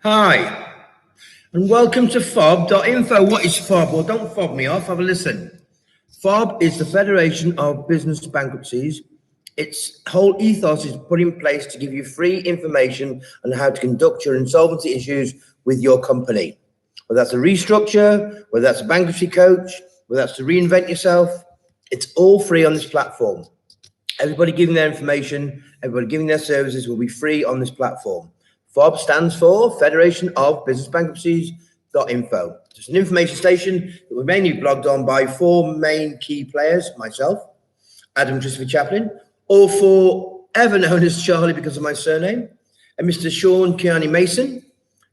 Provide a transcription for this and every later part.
Hi, and welcome to FOBB.INFO. What is FOBB? Well, don't fob me off, have a listen. FOBB is the Federation of Business Bankruptcies. Its whole ethos is put in place to give you free information on how to conduct your insolvency issues with your company. Whether that's a restructure, whether that's a bankruptcy coach, whether that's to reinvent yourself, it's all free on this platform. Everybody giving their information, everybody giving their services will be free on this platform. FOBB stands for Federation of Business Bankruptcies.info. It's an information station that we're mainly blogged on by four main key players: myself, Adam Christopher Chaplin, or forever known as Charlie because of my surname, and Mr. Sean Kearney Mason,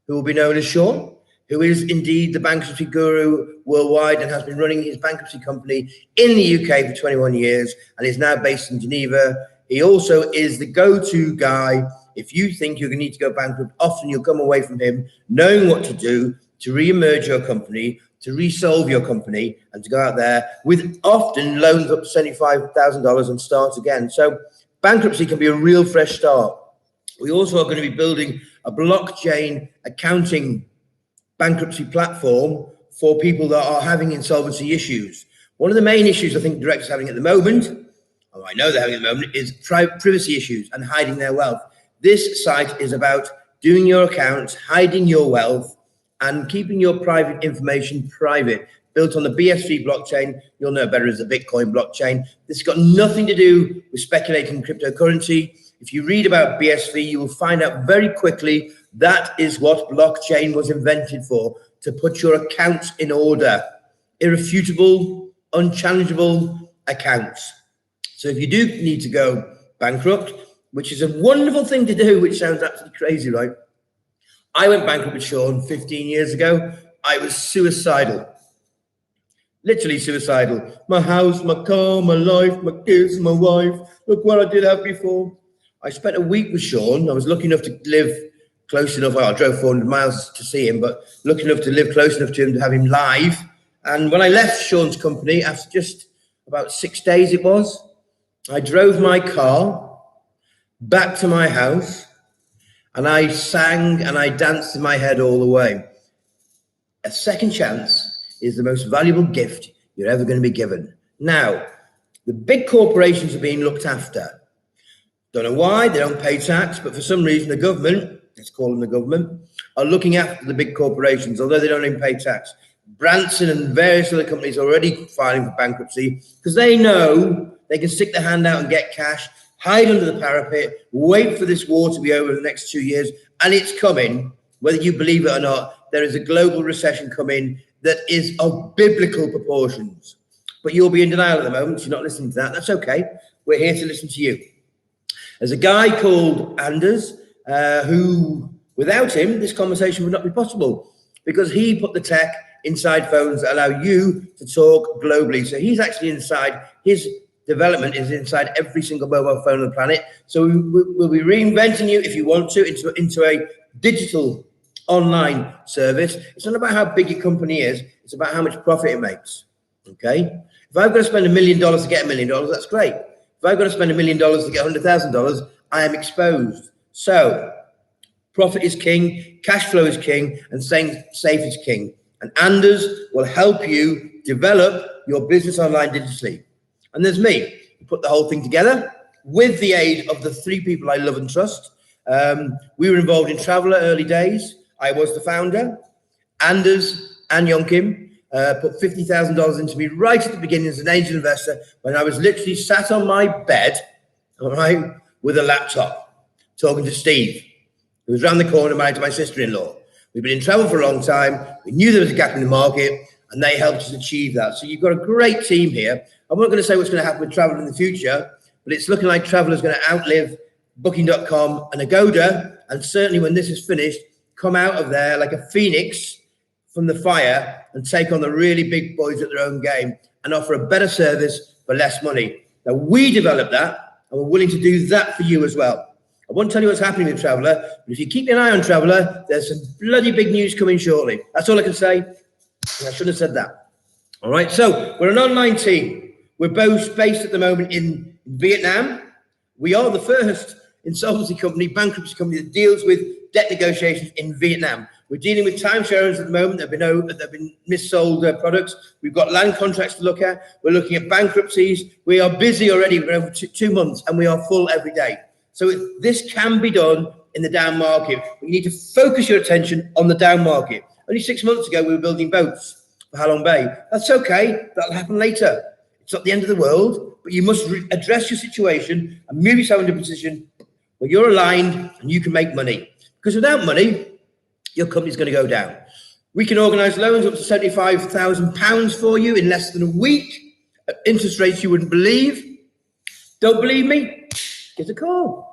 who will be known as Sean, who is indeed the bankruptcy guru worldwide and has been running his bankruptcy company in the UK for 21 years and is now based in Geneva. He also is the go-to guy. If you think you're going to need to go bankrupt, often you'll come away from him knowing what to do to re-emerge your company, to resolve your company, and to go out there with often loans up to $75,000 and start again. So bankruptcy can be a real fresh start. We also are going to be building a blockchain accounting bankruptcy platform for people that are having insolvency issues. One of the main issues I think directors are having at the moment, or I know they're having at the moment, is privacy issues and hiding their wealth. This site is about doing your accounts, hiding your wealth, and keeping your private information private. Built on the BSV blockchain, you'll know better as the Bitcoin blockchain. This has got nothing to do with speculating in cryptocurrency. If you read about BSV, you will find out very quickly that is what blockchain was invented for, to put your accounts in order. Irrefutable, unchallengeable accounts. So if you do need to go bankrupt, which is a wonderful thing to do, which sounds absolutely crazy, right? I went bankrupt with Sean 15 years ago. I was suicidal. Literally suicidal. My house, my car, my life, my kids, my wife. Look what I did have before. I spent a week with Sean. I was lucky enough to live close enough. Well, I drove 400 miles to see him, but lucky enough to live close enough to him to have him live. And when I left Sean's company, after just about 6 days it was, I drove my car back to my house and I sang and I danced in my head all the way. A second chance is the most valuable gift you're ever going to be given. Now, the big corporations are being looked after. Don't know why, they don't pay tax, but for some reason the government, let's call them the government, are looking after the big corporations, although they don't even pay tax. Branson and various other companies are already filing for bankruptcy because they know they can stick their hand out and get cash, hide under the parapet, wait for this war to be over in the next 2 years, and it's coming. Whether you believe it or not, there is a global recession coming that is of biblical proportions. But you'll be in denial at the moment, so you're not listening to that. That's okay. We're here to listen to you. There's a guy called Anders who, without him, this conversation would not be possible because he put the tech inside phones that allow you to talk globally. So he's actually inside, his development is inside every single mobile phone on the planet. So we'll be reinventing you, if you want to, into a digital online service. It's not about how big your company is, it's about how much profit it makes. Okay? If I've got to spend $1 million to get $1 million, that's great. If I've got to spend $1 million to get $100,000, I am exposed. So profit is king, cash flow is king, and staying safe is king. And Anders will help you develop your business online digitally. And there's me, who put the whole thing together with the aid of the three people I love and trust. We were involved in Traveller early days. I was the founder. Anders and Yonkim put $50,000 into me right at the beginning as an angel investor when I was literally sat on my bed, all right, with a laptop, talking to Steve, who was around the corner married to my sister-in-law. We've been in travel for a long time. We knew there was a gap in the market, and they helped us achieve that. So you've got a great team here. I'm not going to say what's going to happen with travel in the future, but it's looking like travel is going to outlive Booking.com and Agoda, and certainly when this is finished, come out of there like a phoenix from the fire and take on the really big boys at their own game and offer a better service for less money. Now, we developed that, and we're willing to do that for you as well. I won't tell you what's happening with Traveller, but if you keep an eye on Traveller, there's some bloody big news coming shortly. That's all I can say. And I shouldn't have said that. All right, so we're an online team. We're both based at the moment in Vietnam. We are the first insolvency company, bankruptcy company that deals with debt negotiations in Vietnam. We're dealing with timeshare owners at the moment. There have been missold products. We've got land contracts to look at. We're looking at bankruptcies. We are busy already for over 2 months, and we are full every day. So this can be done in the down market. You need to focus your attention on the down market. Only 6 months ago, we were building boats for Halong Bay. That's okay. That'll happen later. It's not the end of the world, but you must address your situation and move yourself into a position where you're aligned and you can make money. Because without money, your company's going to go down. We can organise loans up to £75,000 for you in less than a week at interest rates you wouldn't believe. Don't believe me? Give us a call.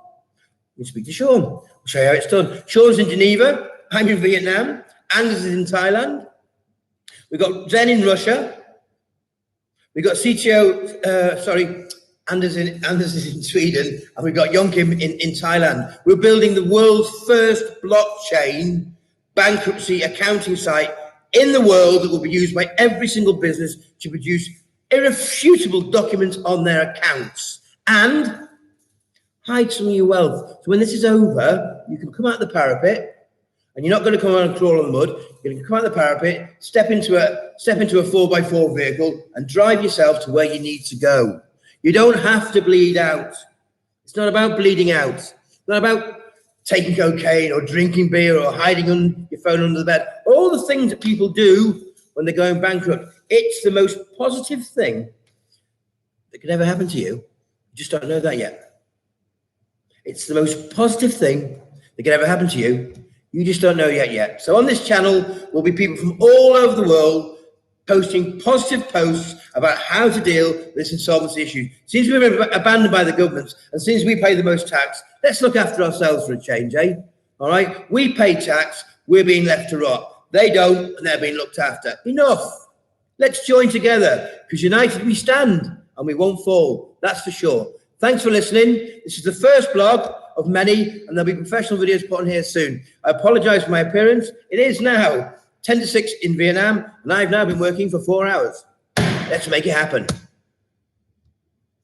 You can speak to Sean. We'll show you how it's done. Sean's in Geneva. I'm in Vietnam. Anders is in Thailand. We've got Zen in Russia. We've got Anders is in Sweden, and we've got Yonkim in Thailand. We're building the world's first blockchain bankruptcy accounting site in the world that will be used by every single business to produce irrefutable documents on their accounts and hide some of your wealth. So when this is over, you can come out the parapet, and you're not going to come out and crawl on the mud. You're going to come out the parapet, step into a 4x4 vehicle, and drive yourself to where you need to go. You don't have to bleed out. It's not about bleeding out. It's not about taking cocaine or drinking beer or hiding your phone under the bed. All the things that people do when they're going bankrupt. It's the most positive thing that could ever happen to you. You just don't know that yet. It's the most positive thing that could ever happen to you. You just don't know yet. So on this channel will be people from all over the world posting positive posts about how to deal with this insolvency issue. Since we've been abandoned by the governments and since we pay the most tax, let's look after ourselves for a change, eh? All right? We pay tax, we're being left to rot. They don't, and they're being looked after. Enough. Let's join together, because united we stand and we won't fall. That's for sure. Thanks for listening. This is the first blog of many, and there'll be professional videos put on here soon. I apologize for my appearance. It is now 10 to 6 in Vietnam, and I've now been working for 4 hours. Let's make it happen.